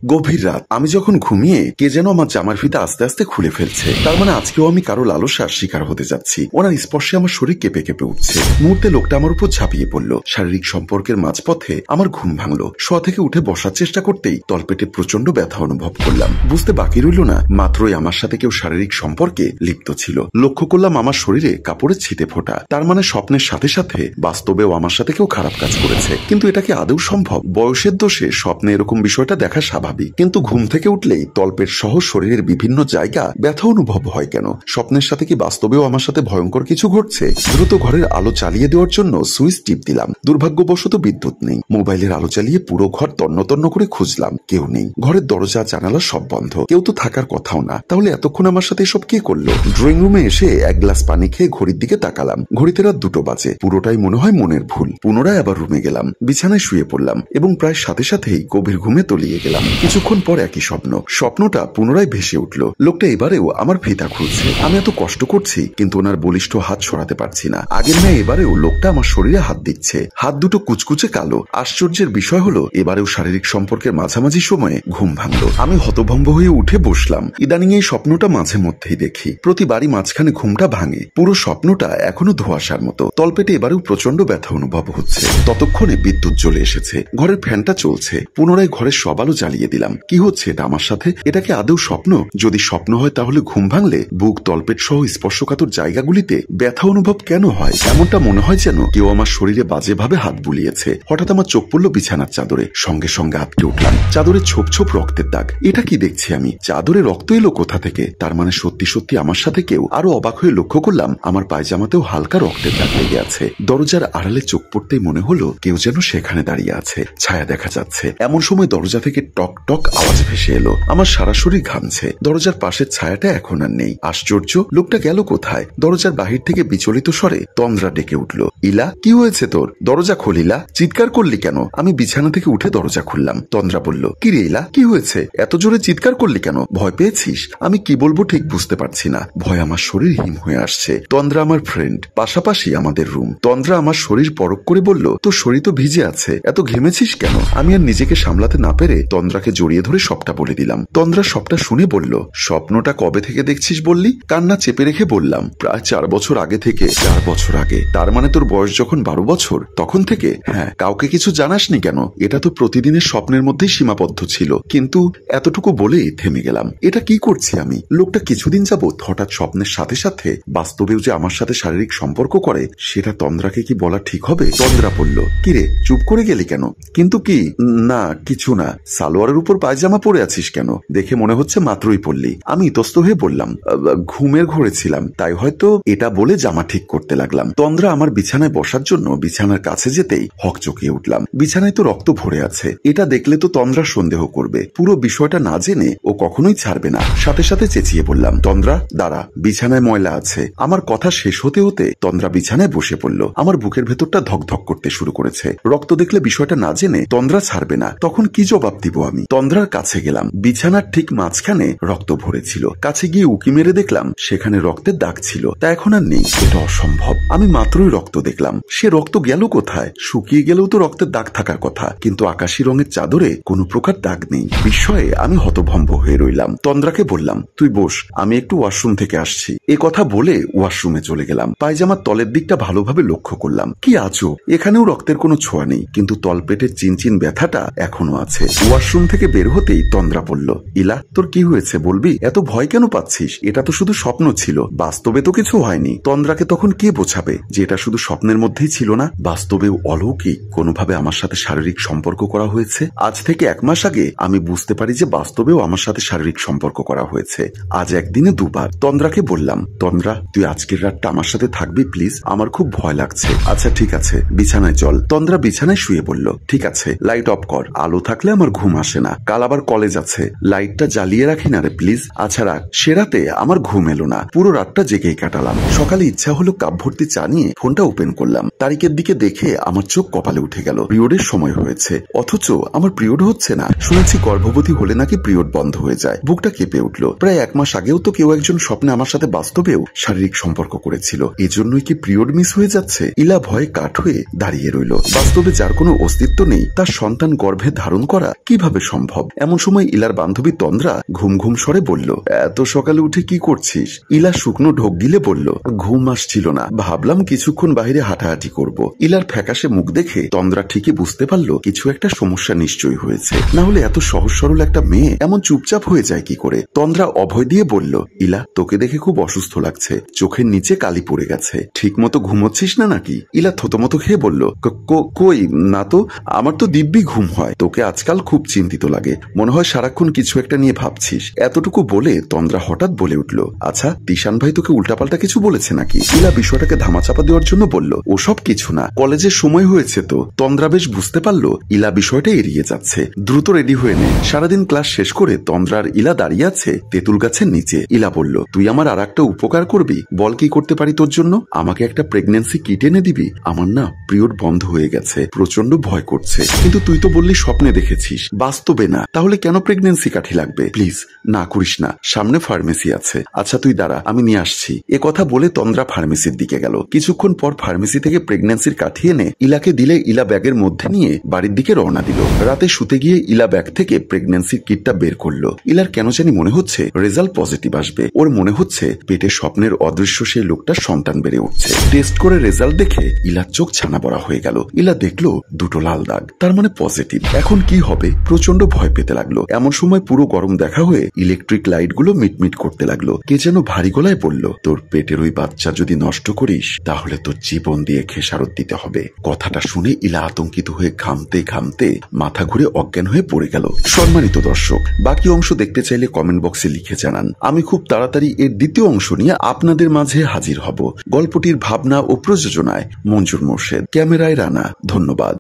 গভীর রাত, আমি যখন ঘুমিয়ে কে যেন আমার জামার ফিতা আস্তে আস্তে খুলে ফেলছে। তার মানে আজকেও আমি কারো লালসার শিকার হতে যাচ্ছি। ওনার স্পর্শে আমার শরীর কেঁপে কেঁপে উঠছে। মুহূর্তে লোকটা আমার উপর ঝাঁপিয়ে পড়লো। শারীরিক সম্পর্কের মাঝপথে আমার ঘুম ভাঙলো। শোয়া থেকে উঠে বসার চেষ্টা করতেই তলপেটে প্রচন্ড ব্যথা অনুভব করলাম। বুঝতে বাকি রইল না মাত্রই আমার সাথে কেউ শারীরিক সম্পর্কে লিপ্ত ছিল। লক্ষ্য করলাম আমার শরীরে কাপড়ের ছিটে ফোটা। তার মানে স্বপ্নের সাথে সাথে বাস্তবেও আমার সাথে কেউ খারাপ কাজ করেছে। কিন্তু এটা কি আদৌ সম্ভব? বয়সের দোষে স্বপ্নে এরকম বিষয়টা দেখা স্বাভাবিক, কিন্তু ঘুম থেকে উঠলেই তলপেট সহ শরীরের বিভিন্ন জায়গা ব্যথা অনুভব হয় কেন? স্বপ্নের সাথে কি বাস্তবেও আমার সাথে ভয়ঙ্কর কিছু ঘটছে? দ্রুত ঘরের আলো চালিয়ে দেওয়ার জন্য সুইচ টিপ দিলাম। দুর্ভাগ্যবশত বিদ্যুৎ নেই। মোবাইলের আলো চালিয়ে পুরো ঘর তন্ন তন্ন করে খুঁজলাম, কেউ নেই। ঘরের দরজা জানালা সব বন্ধ, কেউ তো থাকার কথাও না। তাহলে এতক্ষণ আমার সাথে এসব কে করলো? ড্রয়িং রুমে এসে এক গ্লাস পানি খেয়ে ঘড়ির দিকে তাকালাম। ঘড়িতে রাত 2টো বাজে। পুরোটাই মনে হয় মনের ভুল। পুনরায় আবার রুমে গেলাম, বিছানায় শুয়ে পড়লাম এবং প্রায় সাথে সাথেই গভীর ঘুমে তলিয়ে গেলাম। কিছুক্ষণ পর একই স্বপ্নটা পুনরায় ভেসে উঠল। লোকটা এবারেও আমার ফিতা খুলছে। আমি এত কষ্ট করছি কিন্তু ওনার বলিষ্ঠ হাত সরাতে পারছি না। আগের ন্যায় এবারেও লোকটা আমার শরীরে হাত দিচ্ছে। হাত দুটো কুচকুচে কালো। আশ্চর্যের বিষয় হলো এবারেও শারীরিক সম্পর্কের মাঝামাঝি সময়ে ঘুম ভাঙলো। আমি হতভম্ব হয়ে উঠে বসলাম। ইদানিং এই স্বপ্নটা মাঝে মধ্যেই দেখি। প্রতিবারই মাঝখানে ঘুমটা ভাঙে। পুরো স্বপ্নটা এখনো ধোঁয়াশার মতো। তলপেটে এবারেও প্রচন্ড ব্যথা অনুভব হচ্ছে। ততক্ষণে বিদ্যুৎ চলে এসেছে। ঘরের ফ্যানটা চলছে। পুনরায় ঘরের সব আলো জ্বালিয়ে দিলাম। কি হচ্ছে এটা আমার সাথে? এটা কি আদৌ স্বপ্ন? যদি স্বপ্ন হয় তাহলে ঘুম ভাঙলে বুক, তলপেট সহ স্পর্শকাতর জায়গাগুলিতে ব্যথা অনুভব কেন হয়? এমনটা মনে হয় যেন কেউ আমার শরীরে বাজেভাবে হাত বুলিয়েছে। হঠাৎ আমার চোখ পড়লো বিছানার চাদরে। সঙ্গে সঙ্গে আটকে উঠলাম। চাদরে ছোপ ছোপ রক্তের দাগ। এটা কি দেখছি আমি? চাদরে রক্ত এলো কোথা থেকে? তার মানে সত্যি সত্যি আমার সাথে কেউ। আরো অবাক হয়ে লক্ষ্য করলাম আমার পায়জামাতেও হালকা রক্তের দাগ লেগে আছে। দরজার আড়ালে চোখ পড়তেই মনে হলো কেউ যেন সেখানে দাঁড়িয়ে আছে। ছায়া দেখা যাচ্ছে। এমন সময় দরজা থেকে টক টক আওয়াজ ভেসে এলো। আমার সারা শরীর ঘামছে। দরজার পাশের ছায়াটা এখন আর নেই। আশ্চর্য, লোকটা গেল কোথায়? দরজার বাহির থেকে বিচলিত স্বরে তন্দ্রা ডেকে উঠল, ইলা, কি হয়েছে তোর? দরজা খোলিলা, চিৎকার করলি কেন? আমি বিছানা থেকে উঠে দরজা খুললাম। তন্দ্রা বলল, কি রে ইলা, কি হয়েছে? এত জোরে চিৎকার করলি কেন? ভয় পেয়েছিস? আমি কি বলবো ঠিক বুঝতে পারছি না। ভয় আমার শরীর হিম হয়ে আসছে। তন্দ্রা আমার ফ্রেন্ড, পাশাপাশি আমাদের রুম। তন্দ্রা আমার শরীর পরখ করে বলল, তোর শরীর তো ভিজে আছে, এত ঘেমেছিস কেন? আমি আর নিজেকে সামলাতে না পেরে তন্দ্রাকে জড়িয়ে ধরে সবটা বলে দিলাম। তন্দ্রা সবটা শুনে বলল, স্বপ্নটা কবে থেকে দেখছিস বললি? কান্না চেপে রেখে বললাম, প্রায় 4 বছর আগে থেকে। 4 বছর আগে? তার মানে তোর বয়স যখন 12 বছর তখন থেকে? হ্যাঁ। কাউকে কিছু জানাসনি কেন? এটা তো প্রতিদিনের স্বপ্নের মধ্যেই সীমাবদ্ধ ছিল। কিন্তু এতটুকু বলেই থেমে গেলাম। এটা কি করছি আমি? লোকটা কিছুদিন যাবৎ হঠাৎ স্বপ্নের সাথে সাথে বাস্তবেও যে আমার সাথে শারীরিক সম্পর্ক করে, সেটা তন্দ্রাকে কি বলা ঠিক হবে? তন্দ্রা বলল, কিরে চুপ করে গেলি কেন? কিন্তু কি? না কিছু না। সালোয়ারের উপর পায়জামা পরে আছিস কেন? দেখে মনে হচ্ছে মাত্রই পড়লি। আমি ইতস্ত হয়ে বললাম, ঘুমের ঘোরে ছিলাম, তাই হয়তো। এটা বলে জামা ঠিক করতে লাগলাম। তন্দ্রা আমার বিছানায় বসার জন্য বিছানার কাছে যেতেই হকচকিয়ে উঠলাম। বিছানায় তো রক্ত ভরে আছে। এটা দেখলে তো তন্দ্রা সন্দেহ করবে। পুরো বিষয়টা না জেনে ও কখনোই ছাড়বে না। সাথে সাথে চেঁচিয়ে বললাম, তন্দ্রা দাঁড়া, বিছানায় ময়লা আছে। আমার কথা শেষ হতে হতে তন্দ্রা বিছানায় বসে পড়ল। আমার বুকের ভেতরটা ধকধক করতে শুরু করেছে। রক্ত দেখলে বিষয়টা না জেনে তন্দ্রা ছাড়বে না। তখন কি জবাব দিব আমি? তন্দ্রার কাছে গেলাম। বিছানার ঠিক মাঝখানে রক্ত ভরেছিল। কাছে গিয়ে উকি মেরে দেখলাম সেখানে রক্তের দাগ ছিল। তা এখন আর নেই। এটা অসম্ভব। আমি মাত্রই রক্ত দেখলাম। সে রক্ত গেল কোথায়? শুকিয়ে গেলেও তো রক্তের দাগ থাকার কথা, কিন্তু আকাশি রঙের চাদরে কোনো প্রকার দাগ নেই। বিস্ময়ে আমি হতভম্ব হয়ে রইলাম। তন্দ্রাকে বললাম, তুই বস, আমি একটু ওয়াশরুম থেকে আসছি। এ কথা বলে ওয়াশরুমে চলে গেলাম। পায়জামার তলের দিকটা ভালোভাবে লক্ষ্য করলাম। কি আজব, এখানেও রক্তের কোনো ছোঁয়া নেই, কিন্তু তলপেটের চিনচিন ব্যথাটা এখনো আছে। ওয়াশরুম থেকে বের হতেই তন্দ্রা বলল, ইলা, তোর কি হয়েছে বলবি? এত ভয় কেন পাচ্ছিস? এটা তো শুধু স্বপ্ন ছিল, বাস্তবে তো কিছু হয়নি। তন্দ্রাকে তখন কে বোঝাবে যে এটা শুধু স্বপ্নের মধ্যেই ছিল না? বাস্তবেও অলৌকিক কোনোভাবে আমার সাথে শারীরিক সম্পর্ক করা হয়েছে। আজ থেকে 1 মাস আগে আমি বুঝতে পারি যে বাস্তবেও আমার সাথে শারীরিক সম্পর্ক করা হয়েছে। আজ একদিনে 2 বার। তন্দ্রাকে বললাম, তন্দ্রা তুই আজকের রাতটা আমার সাথে থাকবি প্লিজ? আমার খুব ভয় লাগছে। আচ্ছা ঠিক আছে, বিছানায় চল। তন্দ্রা বিছানায় শুয়ে বলল, ঠিক আছে, লাইট অফ কর। আলো থাকলে আমার ঘুম আসে না। কাল আবার কলেজ আছে, লাইটটা জ্বালিয়ে রাখি না রে প্লিজ। আচ্ছা রাখ। সে রাতে আমার ঘুম এলো না। পুরো রাতটা জেগেই কাটালাম। সকালে ইচ্ছা হলো কাপ ভর্তি চা নিয়ে ফোনটা ওপেন করলাম। তারিখের দিকে দেখে আমার চোখ কপালে উঠে গেল। পিরিয়ডের সময় হয়েছে, অথচ আমার পিরিয়ড হচ্ছে না। শুনেছি গর্ভবতী হলে নাকি পিরিয়ড বন্ধ হয়ে যায়। বুকটা কেঁপে উঠলো। প্রায় 1 মাস আগেও তো কেউ একজন স্বপ্নে আমার সাথে বাস্তবেও শারীরিক সম্পর্ক করেছিল। এজন্যই কি পিরিয়ড মিস হয়ে যাচ্ছে? ইলা ভয়ে কাঠ হয়ে দাঁড়িয়ে রইল। বাস্তবে যার কোনো অস্তিত্ব নেই, তার সন্তান গর্ভে ধারণ করা কিভাবে সম্ভব। এমন সময় ইলার বান্ধবী তন্দ্রা ঘুম ঘুম স্বরে বলল, এত সকালে উঠে কি করছিস? ইলা শুকনো ঢোক গিলে বলল, ঘুম আসছিল না, ভাবলাম কিছুক্ষণ বাইরে হাঁটাহাঁটি করব। ইলার ফ্যাকাশে মুখ দেখে তন্দ্রা ঠিকই বুঝতে পারল কিছু একটা সমস্যা নিশ্চয়ই হয়েছে, না হলে এত সহজ সরল একটা মেয়ে এমন চুপচাপ হয়ে যায় কি করে। তন্দ্রা অভয় দিয়ে বলল, ইলা তোকে দেখে খুব অসুস্থ লাগছে, চোখের নিচে কালি পড়ে গেছে, ঠিক মতো ঘুমোচ্ছিস না নাকি? ইলা থতমত খেয়ে বলল, কই না তো, আমার তো দিব্যি ঘুম হয়। তোকে আজকাল খুব চিন্তিত লাগে, মনে হয় সারাক্ষণ কিছু একটা নিয়ে ভাবছিস। এতটুকু বলে তন্দ্রা হঠাৎ বলে উঠল, আচ্ছা তিশান ভাই তোকে উল্টাপাল্টা কিছু বলেছে নাকি? ইলা বিষয়টাকে ধামাচাপা দেওয়ার জন্য বলল, ওসব কিছু না, কলেজের সময় হয়েছে তো। তন্দ্রা বেশ বুঝতে পারল ইলা বিষয়টা এড়িয়ে যাচ্ছে। দ্রুত রেডি হয়ে নে। সারাদিন ক্লাস শেষ করে তন্দ্রা আর ইলা দাঁড়িয়ে আছে তেঁতুল গাছের নিচে। ইলা বলল, তুই আমার আর একটা উপকার করবি? বল কি করতে পারি তোর জন্য? আমাকে একটা প্রেগনেন্সি কিট এনে দিবি? আমার না পিরিয়ড বন্ধ হয়ে গেছে, প্রচন্ড ভয় করছে। কিন্তু তুই তো বললি স্বপ্নে দেখেছিস, বাস্তবে না, তাহলে কেন প্রেগনেন্সি কাঠি লাগবে? প্লিজ না করিস না, সামনে ফার্মেসি আছে। আচ্ছা তুই দাঁড়া, আমি নিয়ে আসছি। এ কথা বলে তন্দ্রা ফার্মেসির দিকে গেল। কিছুক্ষণ পর ফার্মেসি থেকে প্রেগনেন্সির কাঠি এনে ইলাকে দিলে ইলা ব্যাগের মধ্যে নিয়ে বাড়ির দিকে রওনা দিল। রাতে শুতে গিয়ে ইলা ব্যাগ থেকে প্রেগনেন্সির কিটটা বের করলো। ইলার কেন জানি মনে হচ্ছে রেজাল্ট পজিটিভ আসবে। ওর মনে হচ্ছে পেটে স্বপ্নের অদৃশ্য সেই লোকটার সন্তান বেড়ে উঠছে। টেস্ট করে রেজাল্ট দেখে ইলার চোখ ছানা বড়া হয়ে গেল। ইলা দেখলো দুটো লাল দাগ, তার মানে পজিটিভ। এখন কি হবে? প্রচন্ড ভয় পেতে লাগলো। এমন সময় পুরো গরম দেখা হয়ে ইলেকট্রিক লাইট গুলো মিটমিট করতে লাগলো। কে যেন ভারী গলায় বলল, তোর পেটের ওই বাচ্চা যদি নষ্ট করিস তাহলে তোর জীবন দিয়ে খেসারত দিতে হবে। কথাটা শুনে ইলা আতঙ্কিত হয়ে ঘামতে ঘামতে মাথা ঘুরে অজ্ঞান হয়ে পড়ে গেল। সম্মানিত দর্শক, বাকি অংশ দেখতে চাইলে কমেন্ট বক্সে লিখে জানান। আমি খুব তাড়াতাড়ি এর দ্বিতীয় অংশ নিয়ে আপনাদের মাঝে হাজির হব। গল্পটির ভাবনা ও প্রযোজনায় মঞ্জুর মোর্শেদ, ক্যামেরায় রানা। ধন্যবাদ।